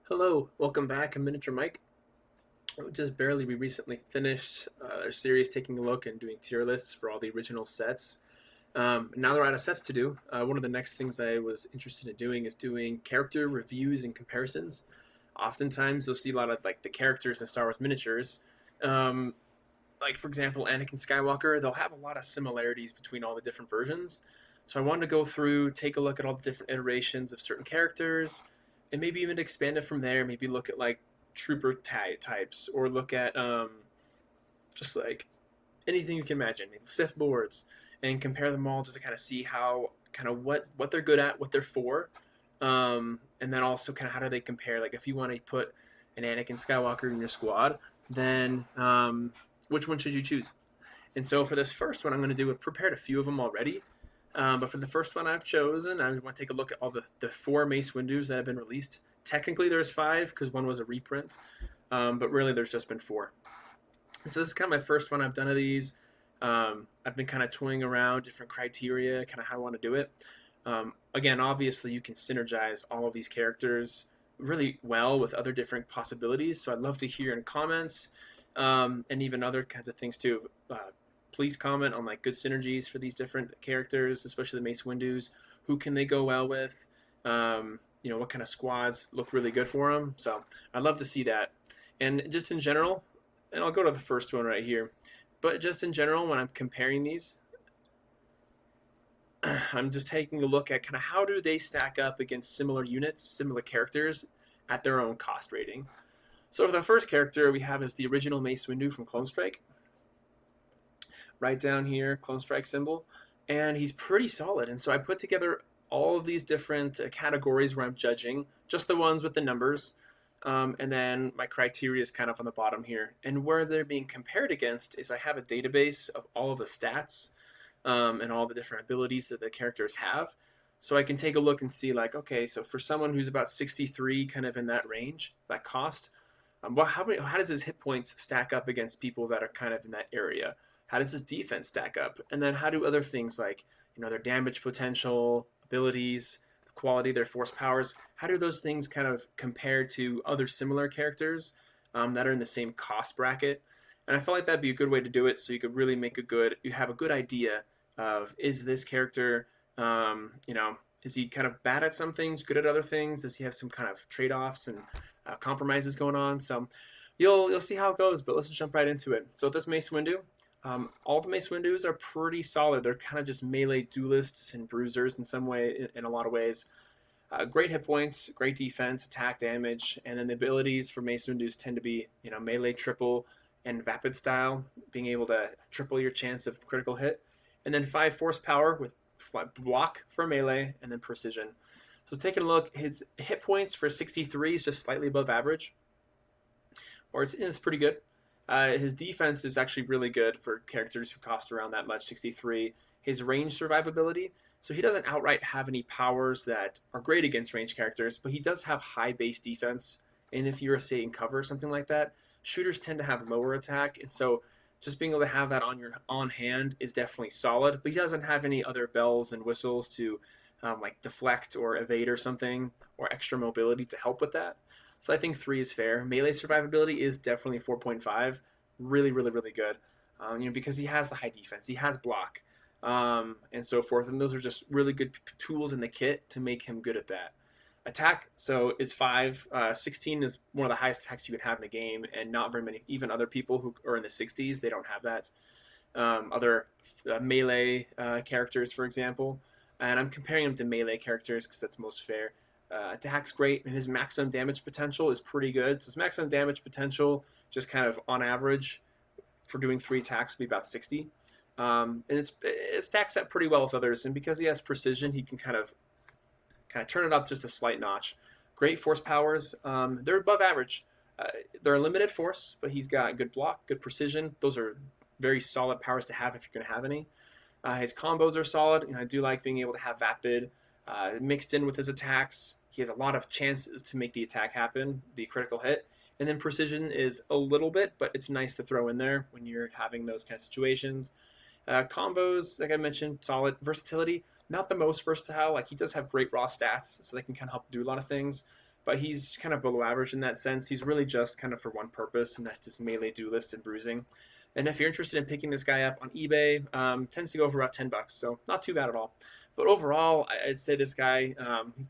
Hello, welcome back. I'm Miniature Mike. We recently finished our series taking a look and doing tier lists for all the original sets. Now that we're out of sets to do, one of the next things I was interested in doing is doing character reviews and comparisons. Oftentimes, you'll see a lot of like the characters in Star Wars miniatures. Um, like for example, Anakin Skywalker, they'll have a lot of similarities between all the different versions. So I wanted to go through, take a look at all the different iterations of certain characters, and maybe even expand it from there. Maybe look at like trooper types, or look at just like anything you can imagine, Sith lords, and compare them all just to kind of see how kind of what they're good at, what they're for, and then also kind of how do they compare. Like if you want to put an Anakin Skywalker in your squad, then which one should you choose? And so for this first one, I'm going to do. I've prepared a few of them already, but for the first one I've chosen, I want to take a look at all the four Mace Windus that have been released. Technically, there's five because one was a reprint, but really there's just been four. And so this is kind of my first one I've done of these. I've been kind of toying around different criteria, kind of how I want to do it. Again, obviously, you can synergize all of these characters really well with other different possibilities. So I'd love to hear in comments and even other kinds of things too. Please comment on like good synergies for these different characters, especially the Mace Windus. Who can they go well with? What kind of squads look really good for them? So I'd love to see that. And just in general, and I'll go to the first one right here. But just in general, when I'm comparing these, I'm just taking a look at kind of how do they stack up against similar units, similar characters at their own cost rating. So for the first character we have is the original Mace Windu from Clone Strike. Right down here, Clone Strike symbol. And he's pretty solid. And so I put together all of these different categories where I'm judging, just the ones with the numbers. And then my criteria is kind of on the bottom here. And where they're being compared against is I have a database of all of the stats and all the different abilities that the characters have. So I can take a look and see like, okay, so for someone who's about 63, kind of in that range, that cost, how does his hit points stack up against people that are kind of in that area? How does his defense stack up? And then how do other things like, their damage potential, abilities, the quality of their force powers, how do those things kind of compare to other similar characters that are in the same cost bracket? And I felt like that'd be a good way to do it, so you could really you have a good idea of, is this character, is he kind of bad at some things, good at other things? Does he have some kind of trade-offs and compromises going on? So you'll see how it goes, but let's just jump right into it. So with this Mace Windu, all the Mace Windus are pretty solid. They're kind of just melee duelists and bruisers in some way, in a lot of ways. Great hit points, great defense, attack damage, and then the abilities for Mace Windus tend to be, melee triple and vapid style, being able to triple your chance of critical hit, and then 5 force power with block for melee, and then precision. So taking a look, his hit points for 63 is just slightly above average, or it's pretty good. His defense is actually really good for characters who cost around that much, 63. His range survivability, so he doesn't outright have any powers that are great against range characters, but he does have high base defense. And if you're, say, in cover or something like that, shooters tend to have lower attack. And so just being able to have that on hand is definitely solid. But he doesn't have any other bells and whistles to like deflect or evade or something, or extra mobility to help with that. So I think 3 is fair. Melee survivability is definitely 4.5. Really, really, really good. Because he has the high defense, he has block, and so forth. And those are just really good tools in the kit to make him good at that. Attack, so is 5. 16 is one of the highest attacks you can have in the game, and not very many, even other people who are in the 60s, they don't have that. Other melee characters, for example, and I'm comparing them to melee characters because that's most fair. Attack's great, and his maximum damage potential is pretty good. So his maximum damage potential, just kind of on average, for doing 3 attacks, would be about 60. And it stacks up pretty well with others, and because he has precision, he can kind of turn it up just a slight notch. Great force powers. They're above average. They're a limited force, but he's got good block, good precision. Those are very solid powers to have if you're going to have any. His combos are solid. I do like being able to have Vapid mixed in with his attacks. He has a lot of chances to make the attack happen, the critical hit. And then precision is a little bit, but it's nice to throw in there when you're having those kind of situations. Combos, like I mentioned, solid. Versatility, not the most versatile. Like, he does have great raw stats, so they can kind of help do a lot of things. but he's kind of below average in that sense. He's really just kind of for one purpose, and that's just melee duelist and bruising. And if you're interested in picking this guy up on eBay, tends to go for about $10, so not too bad at all. But overall, I'd say this guy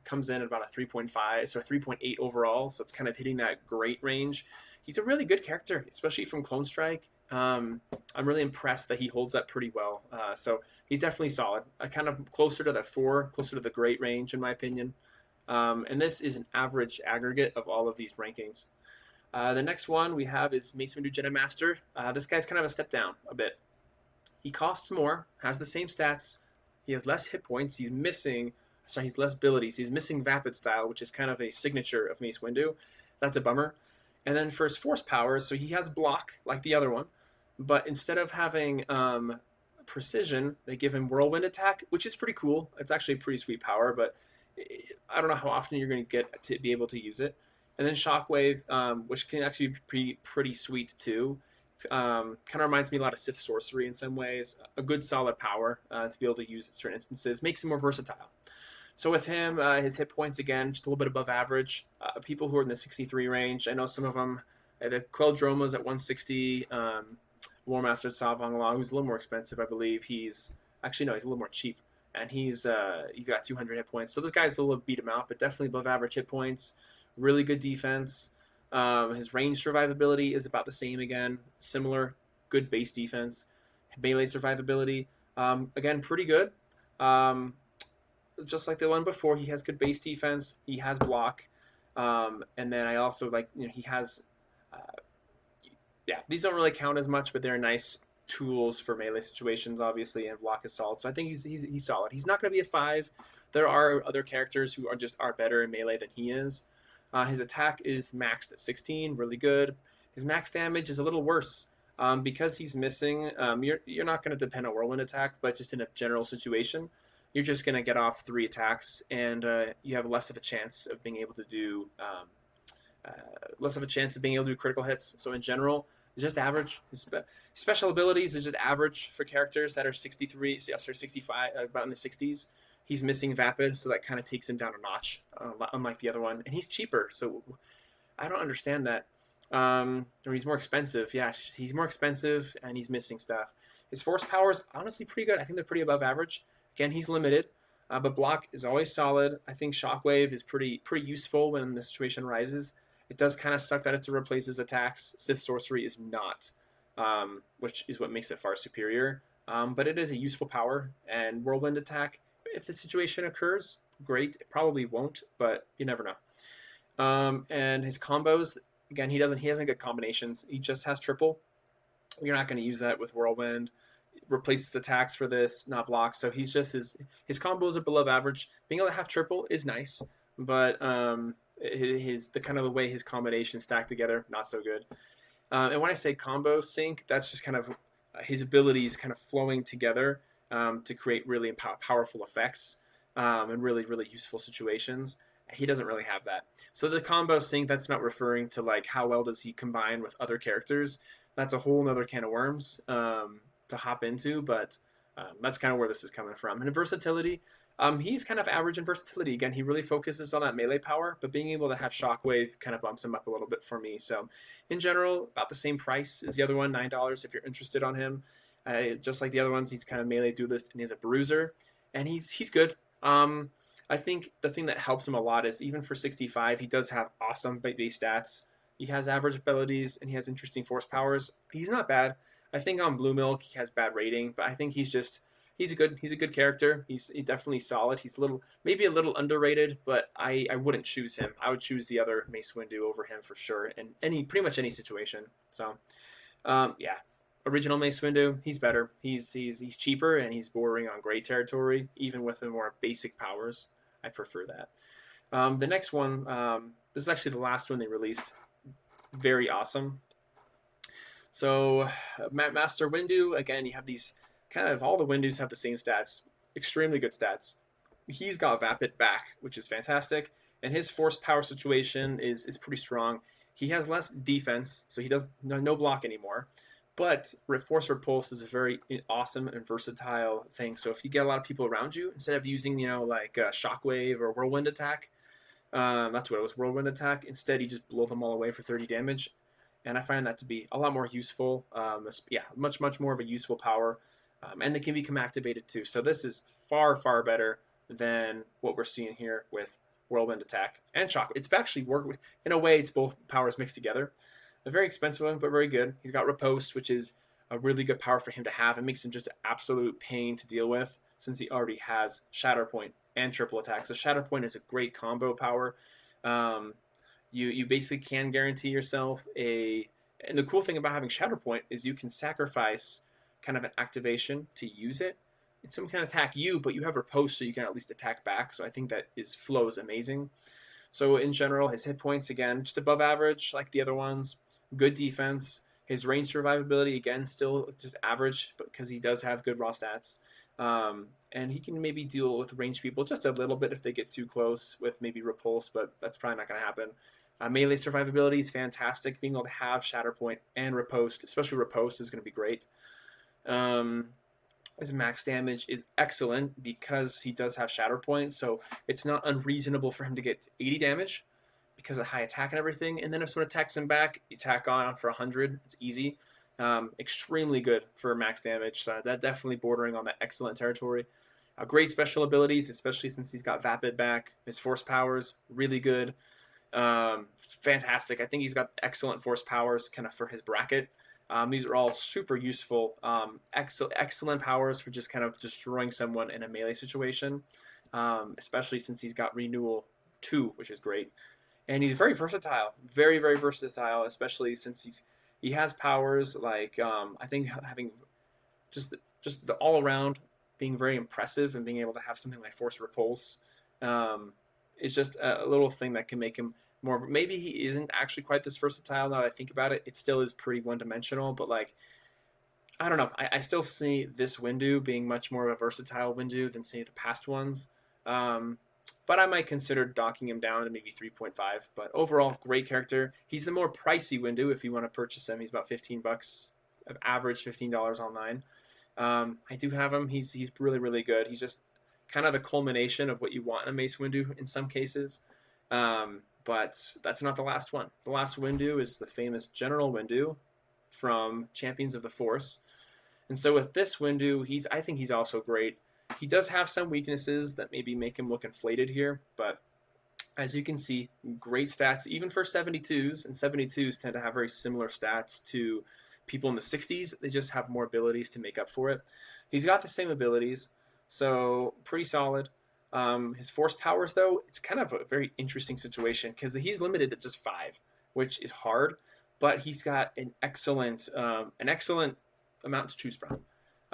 comes in at about a 3.5, so 3.8 overall, so it's kind of hitting that great range. He's a really good character, especially from Clone Strike. I'm really impressed that he holds up pretty well. So he's definitely solid. Kind of closer to the 4, closer to the great range, in my opinion. And this is an average aggregate of all of these rankings. The next one we have is Mace Windu Jedi Master. This guy's kind of a step down a bit. He costs more, has the same stats. He has less hit points. He's less abilities. He's missing Vapid Style, which is kind of a signature of Mace Windu. That's a bummer. And then for his force powers, so he has block like the other one, but instead of having precision, they give him whirlwind attack, which is pretty cool. It's actually a pretty sweet power, but I don't know how often you're going to get to be able to use it. And then shockwave, which can actually be pretty sweet too. Kind of reminds me a lot of Sith sorcery in some ways. A good solid power to be able to use in certain instances. Makes him more versatile. So with him, his hit points, again, just a little bit above average. People who are in the 63 range, I know some of them. The Queldroma's at 160. War Master Savong Long, who's a little more expensive, I believe. He's a little more cheap. And he's got 200 hit points. So those guys a little beat him out, but definitely above average hit points. Really good defense. His range survivability is about the same again. Similar, good base defense. Melee survivability, again, pretty good. Just like the one before, he has good base defense. He has block. And then I also he has... these don't really count as much, but they're nice tools for melee situations, obviously, and block assault. So I think he's solid. He's not going to be a 5. There are other characters who are better in melee than he is. His attack is maxed at 16, really good. His max damage is a little worse because he's missing. You're not going to depend on whirlwind attack, but just in a general situation, you're just going to get off 3 attacks, and you have less of a chance of being able to do critical hits. So in general, it's just average. His special abilities is just average for characters that are 65, about in the 60s. He's missing Vapid, so that kind of takes him down a notch, unlike the other one. And he's cheaper, so I don't understand that. Or he's more expensive. Yeah, he's more expensive, and he's missing stuff. His force power is honestly pretty good. I think they're pretty above average. Again, he's limited, but block is always solid. I think shockwave is pretty useful when the situation arises. It does kind of suck that it replaces attacks. Sith sorcery is not, which is what makes it far superior. But it is a useful power, and whirlwind attack, if the situation occurs, great. It probably won't, but you never know. And his combos, again, he hasn't good combinations. He just has triple. You're not going to use that with whirlwind. Replaces attacks for this, not blocks. So he's just his combos are below average. Being able to have triple is nice, but the kind of the way his combinations stack together, not so good. And when I say combo sync, that's just kind of his abilities kind of flowing together to create really powerful effects and really, really useful situations. He doesn't really have that. So the combo sync, that's not referring to like how well does he combine with other characters. That's a whole nother can of worms to hop into, but that's kind of where this is coming from. And versatility, he's kind of average in versatility. Again, he really focuses on that melee power, but being able to have shockwave kind of bumps him up a little bit for me. So in general, about the same price as the other one, $9 if you're interested on him. Just like the other ones, he's kind of melee duelist and he's a bruiser, and he's good. I think the thing that helps him a lot is even for 65, he does have awesome base stats. He has average abilities and he has interesting force powers. He's not bad. I think on Blue Milk he has bad rating, but I think he's a good character. He's definitely solid. He's maybe a little underrated, but I wouldn't choose him. I would choose the other Mace Windu over him for sure in pretty much any situation. So original Mace Windu, he's better. He's cheaper and he's bordering on gray territory, even with the more basic powers. I prefer that. The next one, this is actually the last one they released. Very awesome. So Master Windu, again, you have these kind of all the Windus have the same stats, extremely good stats. He's got Vapid back, which is fantastic, and his force power situation is pretty strong. He has less defense, so he does no block anymore. But Force Repulse is a very awesome and versatile thing. So if you get a lot of people around you, instead of using, like Shockwave or Whirlwind attack, That's what it was, whirlwind attack. Instead, he just blew them all away for 30 damage, and I find that to be a lot more useful. Yeah, much more of a useful power, and they can become activated too. So this is far better than what we're seeing here with whirlwind attack and shock. It's actually work in a way. It's both powers mixed together. A very expensive one, but very good. He's got riposte, which is a really good power for him to have. It makes him just an absolute pain to deal with since he already has Shatterpoint and triple attack. So Shatterpoint is a great combo power. You basically can guarantee yourself a. And the cool thing about having Shatterpoint is you can sacrifice kind of an activation to use it. It's some kind of attack you, but you have riposte, so you can at least attack back. So I think that flows amazing. So in general, his hit points again just above average, like the other ones. Good defense. His range survivability again still just average, because he does have good raw stats. And he can maybe deal with ranged people just a little bit if they get too close with maybe repulse, but that's probably not going to happen. Melee survivability is fantastic. Being able to have Shatterpoint and riposte, especially riposte, is going to be great. His max damage is excellent because he does have Shatterpoint, so it's not unreasonable for him to get 80 damage because of high attack and everything. And then if someone attacks him back, you tack on for 100. It's easy. Extremely good for max damage. So that definitely bordering on that excellent territory. Great special abilities, especially since he's got Vapid back. His force powers, really good. Fantastic. I think he's got excellent force powers kind of for his bracket. These are all super useful. Excellent powers for just kind of destroying someone in a melee situation, especially since he's got Renewal 2, which is great. And he's very versatile, very versatile, especially since he has powers like I think having just the all around being very impressive and being able to have something like Force Repulse is just a little thing that can make him more. Maybe he isn't actually quite this versatile now that I think about it. It still is pretty one dimensional, but like I don't know. I still see this Windu being much more of a versatile Windu than say the past ones. But I might consider docking him down to maybe 3.5. But overall, great character. He's the more pricey Windu if you want to purchase him. He's about $15, average $15 online. I do have him. He's really good. He's just kind of the culmination of what you want in a Mace Windu in some cases. But that's not the last one. The last Windu is the famous General Windu from Champions of the Force. And so with this Windu, I think he's also great. He does have some weaknesses that maybe make him look inflated here, but as you can see, great stats, even for 72s, and 72s tend to have very similar stats to people in the 60s. They just have more abilities to make up for it. He's got the same abilities, so pretty solid. His force powers, though, it's kind of a very interesting situation because he's limited to just 5, which is hard, but he's got an excellent amount to choose from.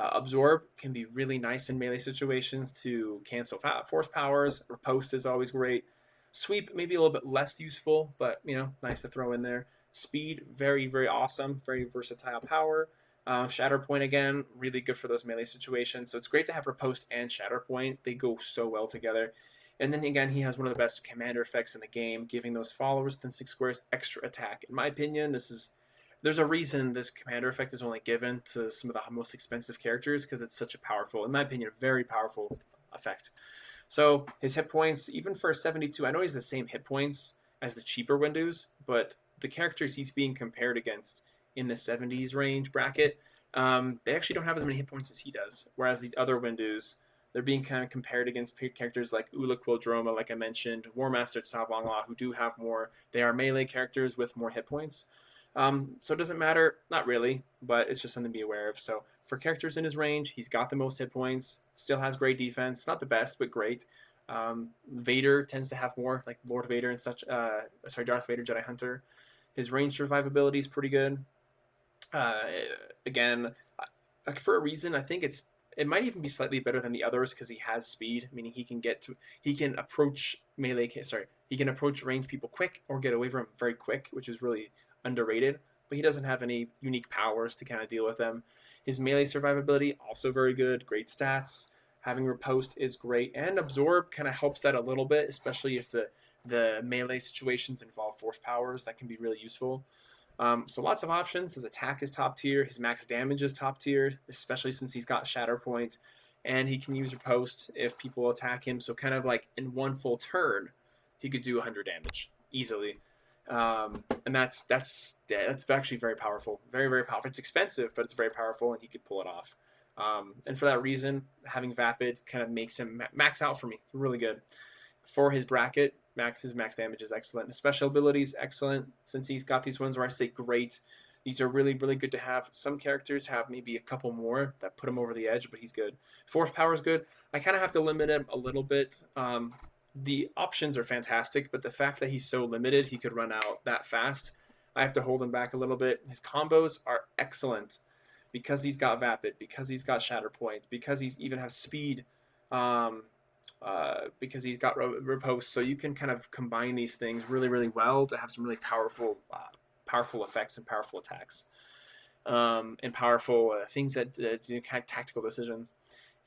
Absorb can be really nice in melee situations to cancel force powers. Riposte is always great. Sweep maybe a little bit less useful, but nice to throw in there. Speed, very awesome, very versatile power. Shatterpoint again, really good for those melee situations. So it's great to have Riposte and Shatterpoint. They go so well together. And then again, he has one of the best commander effects in the game, giving those followers within 6 squares extra attack. In my opinion, there's a reason this commander effect is only given to some of the most expensive characters because it's such a powerful, in my opinion, very powerful effect. So his hit points, even for 72, I know he's the same hit points as the cheaper Windus, but the characters he's being compared against in the 70s range bracket, they actually don't have as many hit points as he does. Whereas these other Windus, they're being kind of compared against characters like Ula Quildroma, like I mentioned, War Master Tsavangla, who do have more. They are melee characters with more hit points. So it doesn't matter, not really, but it's just something to be aware of. So for characters in his range, he's got the most hit points, still has great defense, not the best, but great. Vader tends to have more, like Lord Vader and such. Darth Vader, Jedi Hunter. His range survivability is pretty good. Again, for a reason, I think it might even be slightly better than the others because he has speed, meaning he can approach he can approach ranged people quick or get away from them very quick, which is really underrated, but he doesn't have any unique powers to kind of deal with them. His melee survivability, also very good, great stats. Having Riposte is great, and Absorb kind of helps that a little bit, especially if the melee situations involve force powers. That can be really useful. So lots of options. His attack is top tier. His max damage is top tier, especially since he's got Shatterpoint, and he can use Riposte if people attack him. So kind of like in one full turn, he could do 100 damage easily. And that's actually very powerful, very powerful. It's expensive, but it's very powerful, and he could pull it off. And for that reason, having Vapid kind of makes him max out for me. Really good for his bracket. His max damage is excellent. His special ability is excellent, since he's got these ones where I say great. These are really good to have. Some characters have maybe a couple more that put him over the edge, but he's good. Force power is good. I kind of have to limit him a little bit. The options are fantastic, but the fact that he's so limited, he could run out that fast, I have to hold him back a little bit. His combos are excellent because he's got Vapid, because he's got Shatterpoint, because he's even has speed, because he's got Riposte. So you can kind of combine these things really well to have some really powerful effects and powerful attacks, and powerful things that do kind of tactical decisions.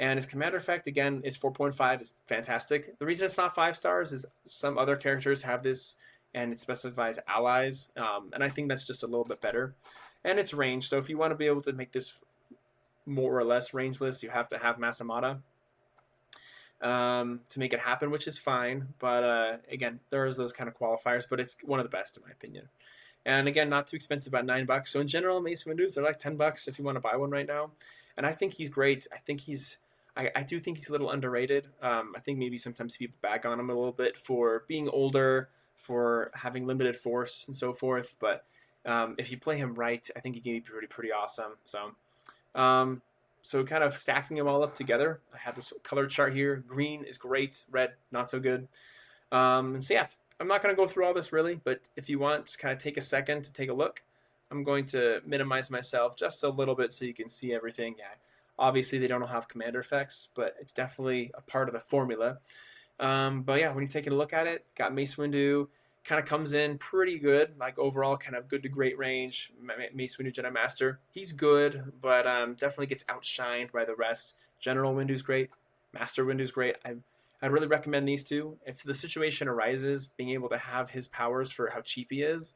And his commander effect, again, is 4.5, is fantastic. The reason it's not 5 stars is some other characters have this, and it specifies allies, and I think that's just a little bit better. And it's range, so if you want to be able to make this more or less rangeless, you have to have Masamata to make it happen, which is fine. But again, there's those kind of qualifiers, but it's one of the best in my opinion. And again, not too expensive, about $9. So in general, Mace Windu's, they're like $10 if you want to buy one right now. And I think he's great. I do think he's a little underrated. I think maybe sometimes people bag on him a little bit for being older, for having limited force and so forth. But if you play him right, I think he can be pretty awesome. So kind of stacking them all up together, I have this color chart here. Green is great, red not so good. And so yeah, I'm not going to go through all this really, but if you want, just kind of take a second to take a look. I'm going to minimize myself just a little bit so you can see everything. Yeah, obviously they don't all have commander effects, but it's definitely a part of the formula. But yeah, when you're taking a look at it, got Mace Windu, kind of comes in pretty good, like overall kind of good to great range. Mace Windu Jedi Master, he's good, but definitely gets outshined by the rest. General Windu's great, Master Windu's great. I really recommend these two. If the situation arises, being able to have his powers for how cheap he is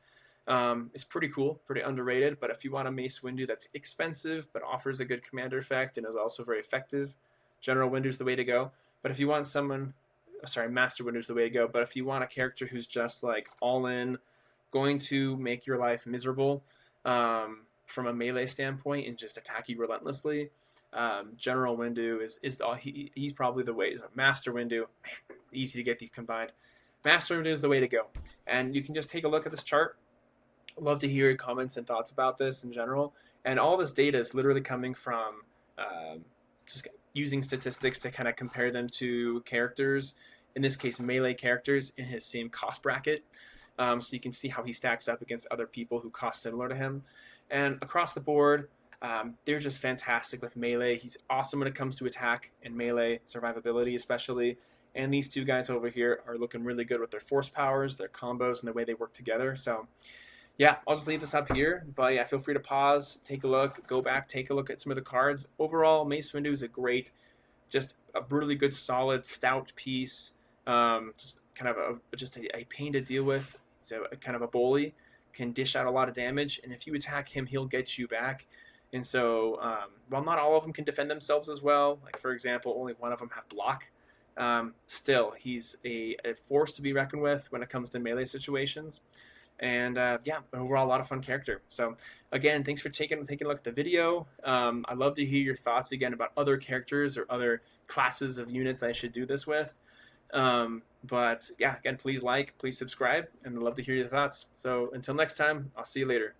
pretty cool, pretty underrated. But if you want a Mace Windu that's expensive but offers a good commander effect and is also very effective, General Windu's the way to go. But if you want Master Windu's the way to go. But if you want a character who's just like all in, going to make your life miserable from a melee standpoint and just attack you relentlessly, General Windu he's probably the way. Master Windu, man, easy to get these combined. Master Windu is the way to go. And you can just take a look at this chart. I'd love to hear your comments and thoughts about this in general. And all this data is literally coming from just using statistics to kind of compare them to characters, in this case melee characters in his same cost bracket. So you can see how he stacks up against other people who cost similar to him. And across the board, they're just fantastic with melee. He's awesome when it comes to attack and melee, survivability especially. And these two guys over here are looking really good with their force powers, their combos, and the way they work together. So yeah, I'll just leave this up here. But yeah, feel free to pause, take a look, go back, take a look at some of the cards. Overall, Mace Windu is just a really good, solid, stout piece. Just kind of a pain to deal with. He's a kind of a bully, can dish out a lot of damage, and if you attack him, he'll get you back. And so, while not all of them can defend themselves as well, like for example, only one of them have block, still, he's a force to be reckoned with when it comes to melee situations. And yeah, overall, a lot of fun character. So again, thanks for taking a look at the video. I'd love to hear your thoughts again about other characters or other classes of units I should do this with. But yeah, again, please subscribe, and I'd love to hear your thoughts. So until next time, I'll see you later.